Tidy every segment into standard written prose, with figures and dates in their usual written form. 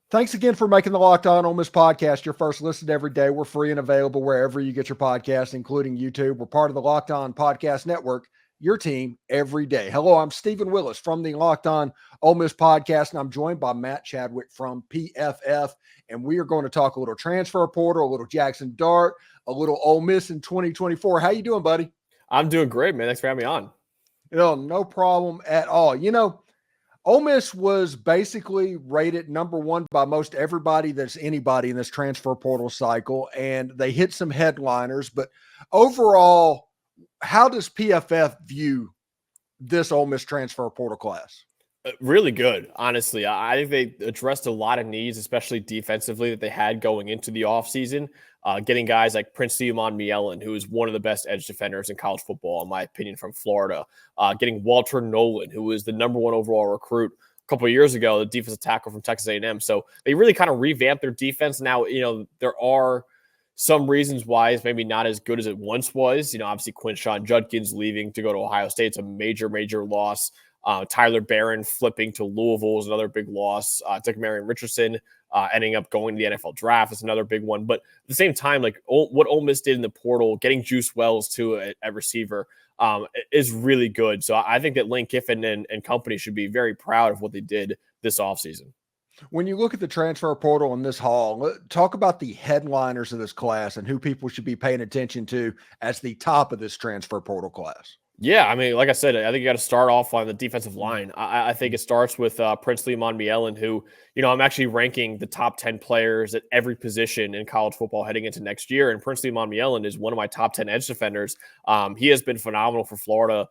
Thanks again for making the Locked On Ole Miss podcast your first listen every day. We're free and available wherever you get your podcasts, including YouTube. We're part of the Locked On Podcast Network, your team every day. Hello, I'm Stephen Willis from the Locked On Ole Miss podcast, and I'm joined by Matt Chadwick from PFF, and we are going to talk a little transfer portal, a little Jaxson Dart, a little Ole Miss in 2024. How you doing, buddy? I'm doing great, man. Thanks for having me on. No problem at all. Ole Miss was basically rated number one by most everybody that's anybody in this transfer portal cycle, and they hit some headliners. But overall, how does PFF view this Ole Miss transfer portal class? Really good, honestly. I think they addressed a lot of needs, especially defensively, that they had going into the offseason. Getting guys like Princely Umanmielen, who is one of the best edge defenders in college football, in my opinion, from Florida. Getting Walter Nolen, who was the number one overall recruit a couple of years ago, the defensive tackle from Texas A&M. So they really kind of revamped their defense. Now, there are some reasons why it's maybe not as good as it once was. Obviously, Quinshon Judkins leaving to go to Ohio State. It's a major, major loss. Tyler Barron flipping to Louisville is another big loss. Marion Richardson ending up going to the NFL draft is another big one. But at the same time, what Ole Miss did in the portal, getting Juice Wells to a receiver is really good. So I think that Lane Kiffin and company should be very proud of what they did this offseason. When you look at the transfer portal in this haul, talk about the headliners of this class and who people should be paying attention to as the top of this transfer portal class. Yeah, I mean, like I said, I think you got to start off on the defensive line. I think it starts with Princely Umanmielen, who, I'm actually ranking the top 10 players at every position in college football heading into next year. And Princely Umanmielen is one of my top 10 edge defenders. He has been phenomenal for Florida,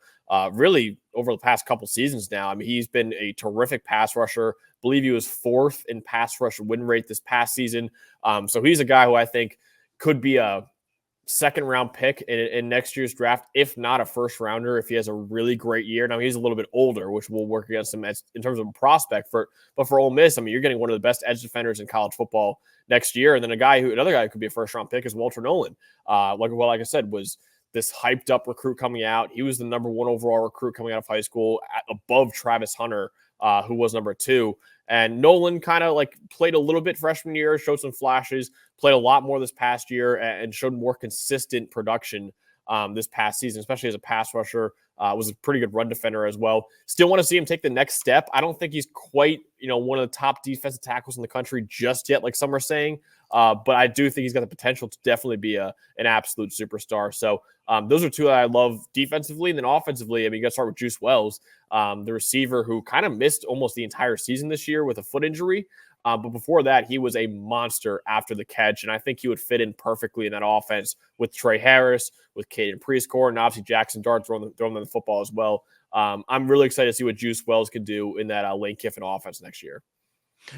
really over the past couple seasons now. I mean, he's been a terrific pass rusher. I believe he was fourth in pass rush win rate this past season. So he's a guy who I think could be a second-round pick in next year's draft, if not a first-rounder, if he has a really great year. Now, he's a little bit older, which will work against him in terms of a prospect. But for Ole Miss, I mean, you're getting one of the best edge defenders in college football next year. And then another guy who could be a first-round pick is Walter Nolen. Like I said, was this hyped-up recruit coming out. He was the number one overall recruit coming out of high school, above Travis Hunter, who was number two. And Nolen kind of played a little bit freshman year, showed some flashes, played a lot more this past year, and showed more consistent production this past season, especially as a pass rusher. Was a pretty good run defender as well. Still want to see him take the next step. I don't think he's quite, one of the top defensive tackles in the country just yet, like some are saying. But I do think he's got the potential to definitely be an absolute superstar. So those are two that I love defensively. And then offensively, I mean, you got to start with Juice Wells, the receiver who kind of missed almost the entire season this year with a foot injury. But before that, he was a monster after the catch. And I think he would fit in perfectly in that offense with Trey Harris, with Caden Prescore, and obviously Jaxson Dart throwing them the football as well. I'm really excited to see what Juice Wells can do in that Lane Kiffin offense next year.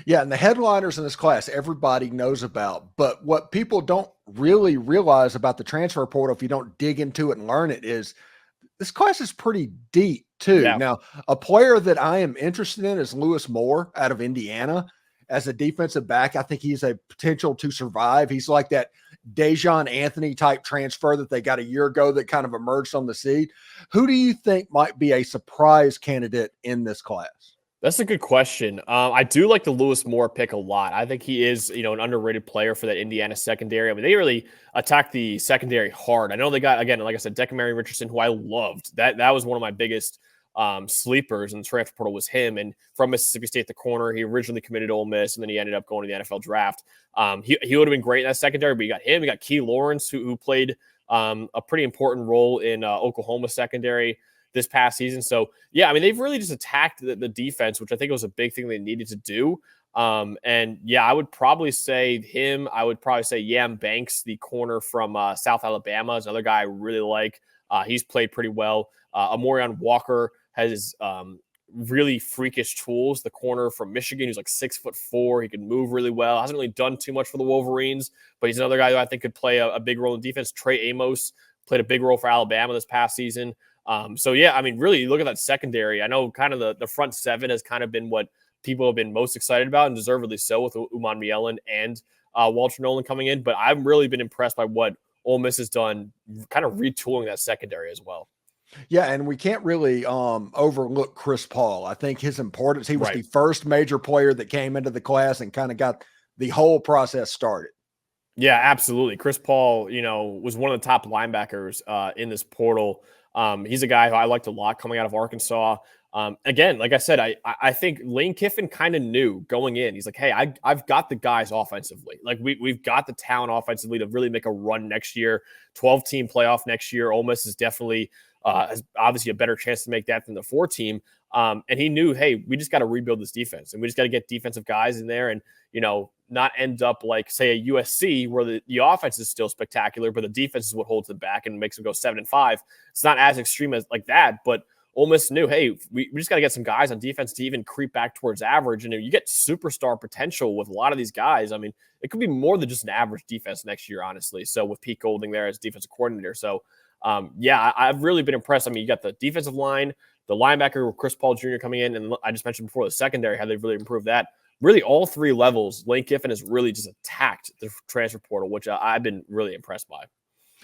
Yeah, and the headliners in this class, everybody knows about. But what people don't really realize about the transfer portal, if you don't dig into it and learn it, is this class is pretty deep too. Yeah. Now, a player that I am interested in is Lewis Moore out of Indiana as a defensive back. I think he's a potential to survive. He's like that Dejon Anthony type transfer that they got a year ago that kind of emerged on the scene. Who do you think might be a surprise candidate in this class? That's a good question. I do like the Lewis Moore pick a lot. I think he is, an underrated player for that Indiana secondary. I mean, they really attacked the secondary hard. I know they got, again, like I said, Marion Richardson, who I loved. That was one of my biggest sleepers in the transfer portal was him. And from Mississippi State, the corner, he originally committed to Ole Miss, and then he ended up going to the NFL draft. He would have been great in that secondary, but you got him. You got Key Lawrence, who played a pretty important role in Oklahoma secondary this past season. So, yeah, I mean, they've really just attacked the defense, which I think was a big thing they needed to do. And, yeah, I would probably say him. I would probably say Yam Banks, the corner from South Alabama, is another guy I really like. He's played pretty well. Amorion Walker has really freakish tools. The corner from Michigan, who's like 6'4", he can move really well. Hasn't really done too much for the Wolverines, but he's another guy who I think could play a big role in defense. Trey Amos played a big role for Alabama this past season. So, yeah, I mean, really, you look at that secondary. I know kind of the front seven has kind of been what people have been most excited about, and deservedly so, with Umanmielen and Walter Nolen coming in. But I've really been impressed by what Ole Miss has done, kind of retooling that secondary as well. Yeah, and we can't really overlook Chris Paul. I think his importance, he was Right. the first major player that came into the class and kind of got the whole process started. Yeah, absolutely. Chris Paul, was one of the top linebackers in this portal. He's a guy who I liked a lot coming out of Arkansas. Again, like I said, I think Lane Kiffin kind of knew going in. He's like, hey, I've got the guys offensively. Like we've got the talent offensively to really make a run next year. 12-team playoff next year. Ole Miss is definitely has obviously a better chance to make that than the 4-team. And he knew, hey, we just got to rebuild this defense, and we just got to get defensive guys in there, and not end up like, say, a USC where the offense is still spectacular, but the defense is what holds them back and makes them go 7-5. It's not as extreme as like that, but Ole Miss knew, hey, we just got to get some guys on defense to even creep back towards average. And you get superstar potential with a lot of these guys. I mean, it could be more than just an average defense next year, honestly. So with Pete Golding there as defensive coordinator. So, I've really been impressed. I mean, you got the defensive line, the linebacker with Chris Paul Jr. coming in, and I just mentioned before the secondary, how they've really improved that. Really, all three levels, Lane Kiffin has really just attacked the transfer portal, which I've been really impressed by.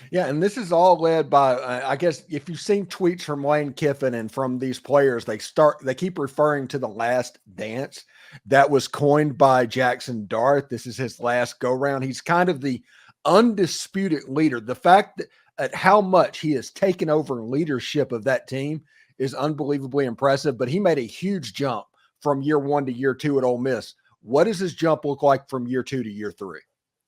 Yeah, and this is all led by, I guess, if you've seen tweets from Lane Kiffin and from these players, they keep referring to the last dance that was coined by Jaxson Dart. This is his last go round. He's kind of the undisputed leader. The fact that at how much he has taken over leadership of that team is unbelievably impressive, but he made a huge jump from year 1 to year 2 at Ole Miss. What does his jump look like from year 2 to year 3?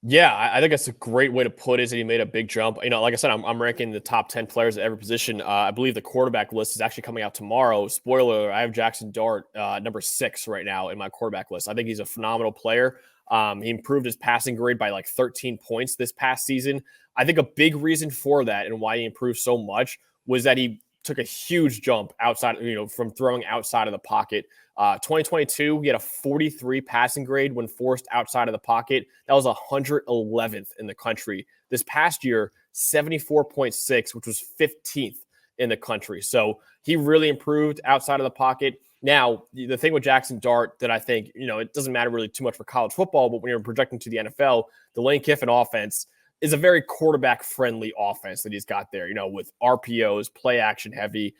Yeah, I think that's a great way to put it, is that he made a big jump. Like I said, I'm ranking the top 10 players at every position. I believe the quarterback list is actually coming out tomorrow. Spoiler, I have Jaxson Dart number 6 right now in my quarterback list. I think he's a phenomenal player. He improved his passing grade by like 13 points this past season. I think a big reason for that and why he improved so much was that he took a huge jump outside, from throwing outside of the pocket. 2022, he had a 43 passing grade when forced outside of the pocket. That was 111th in the country. This past year, 74.6, which was 15th in the country. So he really improved outside of the pocket. Now, the thing with Jaxson Dart that I think, it doesn't matter really too much for college football, but when you're projecting to the NFL, the Lane Kiffin offense is a very quarterback-friendly offense that he's got there, with RPOs, play action heavy.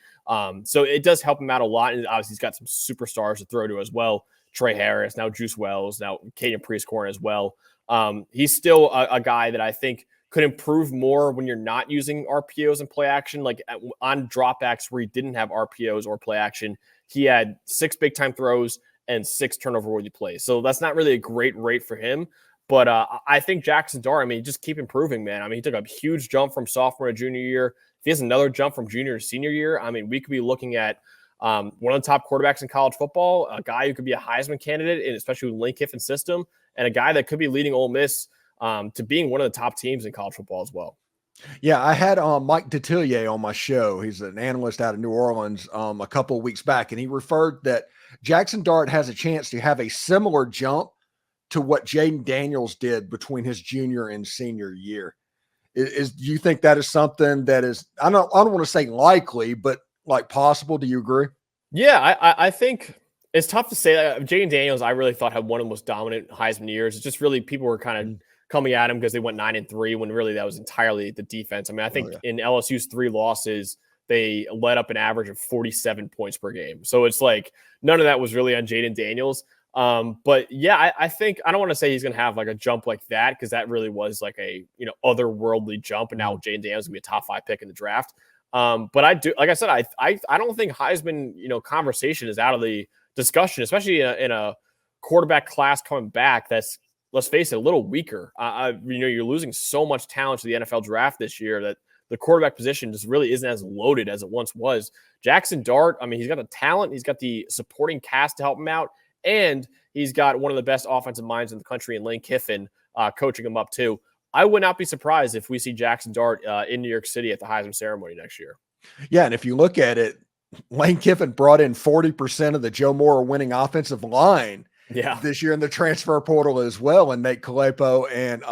So it does help him out a lot. And obviously he's got some superstars to throw to as well. Trey Harris, now Juice Wells, now Caden Prieskorn as well. He's still a guy that I think could improve more when you're not using RPOs and play action. Like on dropbacks where he didn't have RPOs or play action, he had 6 big-time throws and 6 turnover-worthy plays. So that's not really a great rate for him. But I think Jaxson Dart, just keep improving, man. He took a huge jump from sophomore to junior year. If he has another jump from junior to senior year, we could be looking at one of the top quarterbacks in college football, a guy who could be a Heisman candidate, and especially with Lane Kiffin's system, and a guy that could be leading Ole Miss to being one of the top teams in college football as well. Yeah, I had Mike Detillier on my show. He's an analyst out of New Orleans a couple of weeks back, and he referred that Jaxson Dart has a chance to have a similar jump to what Jaden Daniels did between his junior and senior year. Do you think that is something that is, I don't want to say likely, but like possible? Do you agree? Yeah, I think it's tough to say. Jaden Daniels, I really thought had one of the most dominant Heisman years. It's just really people were kind of coming at him because they went 9-3 when really that was entirely the defense. I think in LSU's 3 losses, they led up an average of 47 points per game. So it's like none of that was really on Jaden Daniels. But yeah, I think I don't want to say he's going to have like a jump like that, because that really was like a, otherworldly jump. And now Jaden Daniels is going to be a top 5 pick in the draft. But I do, like I said, I don't think Heisman, conversation is out of the discussion, especially in a quarterback class coming back that's, let's face it, a little weaker. You're losing so much talent to the NFL draft this year that the quarterback position just really isn't as loaded as it once was. Jaxson Dart, he's got the talent, he's got the supporting cast to help him out, and he's got one of the best offensive minds in the country in Lane Kiffin coaching him up too. I would not be surprised if we see Jaxson Dart in New York City at the Heisman ceremony next year. Yeah, and if you look at it, Lane Kiffin brought in 40% of the Joe Moore winning offensive line this year in the transfer portal as well, and Nate Kalepo and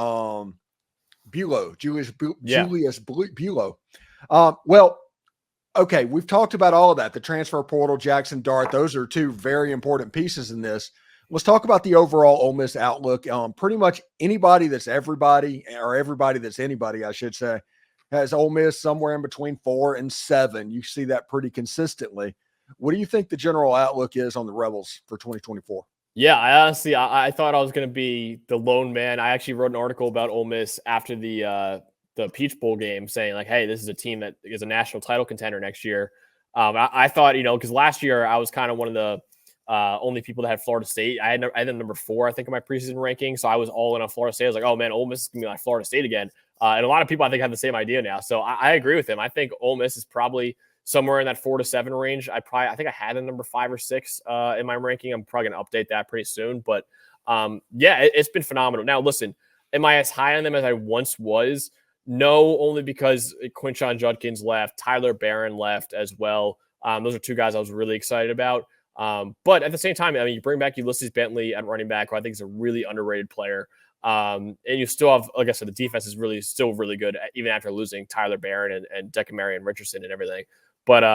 Julius Bulow. Well, okay, we've talked about all of that, the transfer portal, Jaxson Dart. Those are 2 very important pieces in this. Let's talk about the overall Ole Miss outlook. Pretty much anybody that's everybody, or everybody that's anybody, I should say, has Ole Miss somewhere in between 4 and 7. You see that pretty consistently. What do you think the general outlook is on the Rebels for 2024? Yeah, I honestly, I thought I was going to be the lone man. I actually wrote an article about Ole Miss after the Peach Bowl game, saying like, "Hey, this is a team that is a national title contender next year." I thought, because last year I was kind of one of the only people that had Florida State. I had them number 4, I think, in my preseason ranking, so I was all in on Florida State. I was like, "Oh man, Ole Miss is going to be like Florida State again." And a lot of people, I think, have the same idea now. So I agree with him. I think Ole Miss is probably somewhere in that 4 to 7 range. I think I had a number 5 or 6 in my ranking. I'm probably going to update that pretty soon. But it's been phenomenal. Now, listen, am I as high on them as I once was? No, only because Quinshon Judkins left, Tyler Barron left as well. Those are 2 guys I was really excited about. But at the same time, I mean, you bring back Ulysses Bentley at running back, who I think is a really underrated player. And you still have, like I said, the defense is still really good, even after losing Tyler Barron and Decamarion Richardson and everything. But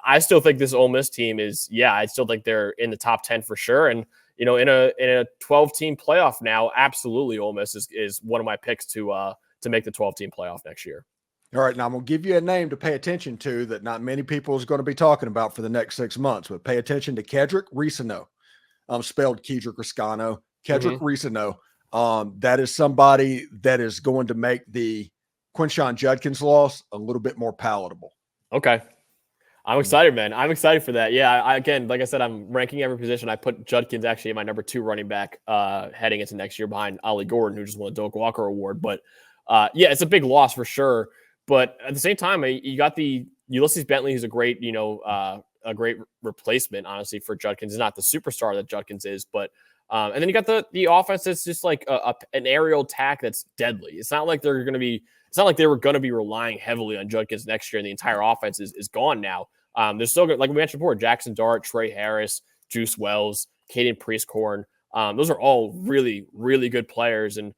I still think this Ole Miss team I still think they're in the top 10 for sure. And, in a 12-team playoff now, absolutely Ole Miss is one of my picks to make the 12-team playoff next year. All right, now I'm going to give you a name to pay attention to that not many people is going to be talking about for the next 6 months, but pay attention to Kedrick REO. Spelled Kedrick Riscano. Kedrick REO. That is somebody that is going to make the Quinshon Judkins loss a little bit more palatable. Okay. I'm excited, man. I'm excited for that. Yeah, again, like I said, I'm ranking every position. I put Judkins actually in my number 2 running back heading into next year behind Ollie Gordon, who just won the Doak Walker Award. But it's a big loss for sure. But at the same time, you got the Ulysses Bentley, who's a great, a great replacement, honestly, for Judkins. He's not the superstar that Judkins is, but and then you got the offense that's just like an aerial attack that's deadly. It's not like they were going to be relying heavily on Judkins next year, and the entire offense is gone now. They're still good, like we mentioned before, Jaxson Dart, Trey Harris, Juice Wells, Caden Priestcorn. Those are all really, really good players. And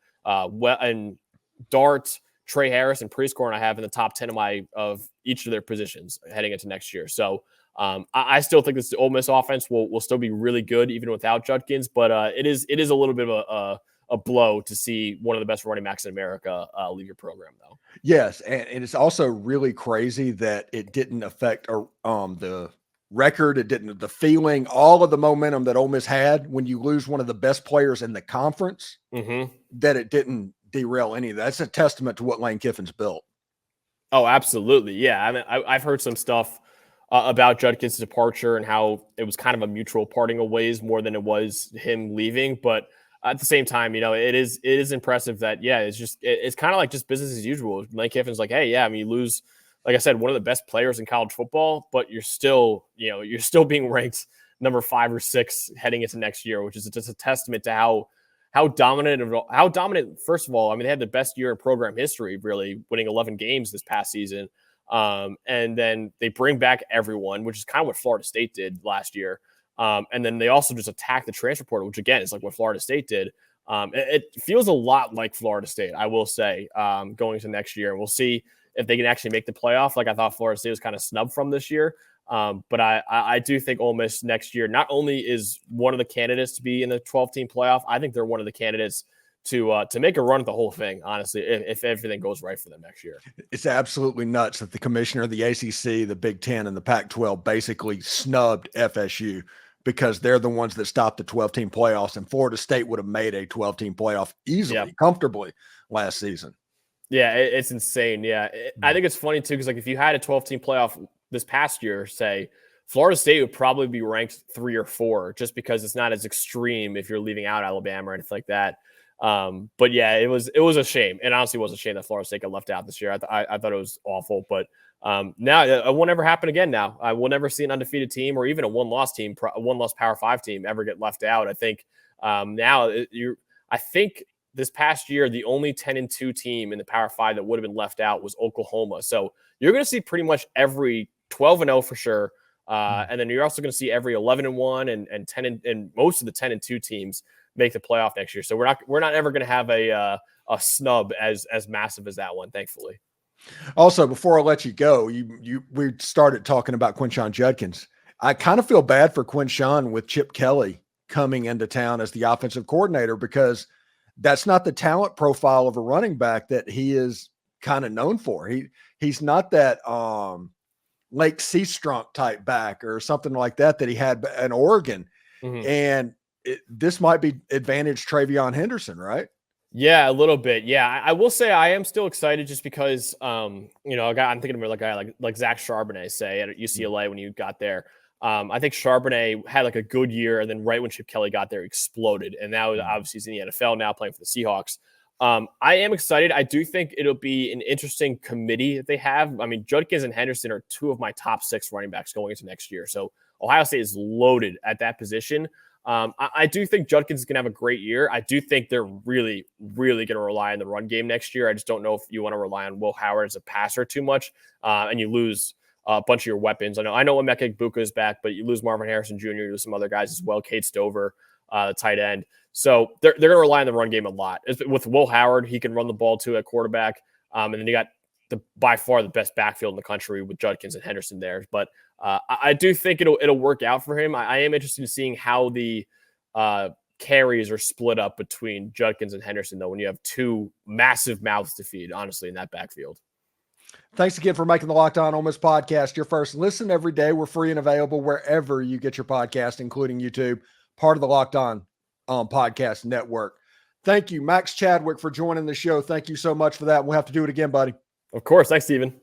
Dart, Trey Harris, and Priestcorn I have in the top 10 of each of their positions heading into next year. So I still think this Ole Miss offense will still be really good even without Judkins, but it is a little bit of a blow to see one of the best running backs in America leave your program, though. Yes, and it's also really crazy that it didn't affect the record. It didn't, the feeling, all of the momentum that Ole Miss had when you lose one of the best players in the conference, that it didn't derail any of that. That's a testament to what Lane Kiffin's built. Oh, absolutely. Yeah. I mean, I've heard some stuff about Judkins' departure and how it was kind of a mutual parting of ways more than it was him leaving. But at the same time, it is impressive that, it's kind of like just business as usual. Lane Kiffin's like, hey, yeah, I mean, you lose, like I said, one of the best players in college football, but you're still being ranked number 5 or 6 heading into next year, which is just a testament to how dominant, first of all, I mean, they had the best year in program history, really, winning 11 games this past season. And then they bring back everyone, which is kind of what Florida State did last year. And then they also just attack the transfer portal, which again is like what Florida State did. It feels a lot like Florida State, I will say, going into next year. And we'll see if they can actually make the playoff. Like I thought Florida State was kind of snubbed from this year. But I do think Ole Miss next year not only is one of the candidates to be in the 12-team playoff, I think they're one of the candidates to make a run at the whole thing, honestly, if everything goes right for them next year. It's absolutely nuts that the commissioner of the ACC, the Big Ten, and the Pac-12 basically snubbed FSU because they're the ones that stopped the 12-team playoffs, and Florida State would have made a 12-team playoff easily, comfortably last season. Yeah, it's insane. Yeah, I think it's funny, too, because like if you had a 12-team playoff this past year, say, Florida State would probably be ranked 3 or 4 just because it's not as extreme if you're leaving out Alabama or anything like that. But yeah, it was a shame. And honestly, it was a shame that Florida State got left out this year. I thought it was awful, but now it won't ever happen again. Now I will never see an undefeated team or even a one-loss Power 5 team ever get left out. I think I think this past year, the only 10-2 team in the Power 5 that would have been left out was Oklahoma. So you're going to see pretty much every 12-0 for sure. And then you're also going to see every 11-1 and 10 and most of the 10-2 teams make the playoff next year. So we're not ever going to have a snub as massive as that one, thankfully. Also, before I let you go, we started talking about Quinshon Judkins. I kind of feel bad for Quinshon with Chip Kelly coming into town as the offensive coordinator because that's not the talent profile of a running back that he is kind of known for. He's not that Lake Seastrunk type back or something like that he had in Oregon. Mm-hmm. And this might be advantage Travion Henderson, right? Yeah, a little bit. Yeah, I will say I am still excited just because, I'm thinking of a guy like Zach Charbonnet, say, at UCLA when you got there. I think Charbonnet had like a good year, and then right when Chip Kelly got there, exploded. And now obviously he's in the NFL now playing for the Seahawks. I am excited. I do think it'll be an interesting committee that they have. I mean, Judkins and Henderson are two of my top 6 running backs going into next year. So Ohio State is loaded at that position. I do think Judkins is going to have a great year. I do think they're really, really going to rely on the run game next year. I just don't know if you want to rely on Will Howard as a passer too much, and you lose a bunch of your weapons. I know Emeka Egbuka is back, but you lose Marvin Harrison Jr., you lose some other guys as well, Cade Stover, the tight end. So they're going to rely on the run game a lot. With Will Howard, he can run the ball too at quarterback, and then you got by far the best backfield in the country with Judkins and Henderson there. But I do think it'll work out for him. I am interested in seeing how the carries are split up between Judkins and Henderson, though, when you have two massive mouths to feed, honestly, in that backfield. Thanks again for making the Locked On Ole Miss podcast your first listen every day. We're free and available wherever you get your podcast, including YouTube, part of the Locked On podcast network. Thank you, Max Chadwick, for joining the show. Thank you so much for that. We'll have to do it again, buddy. Of course. Thanks, Steven.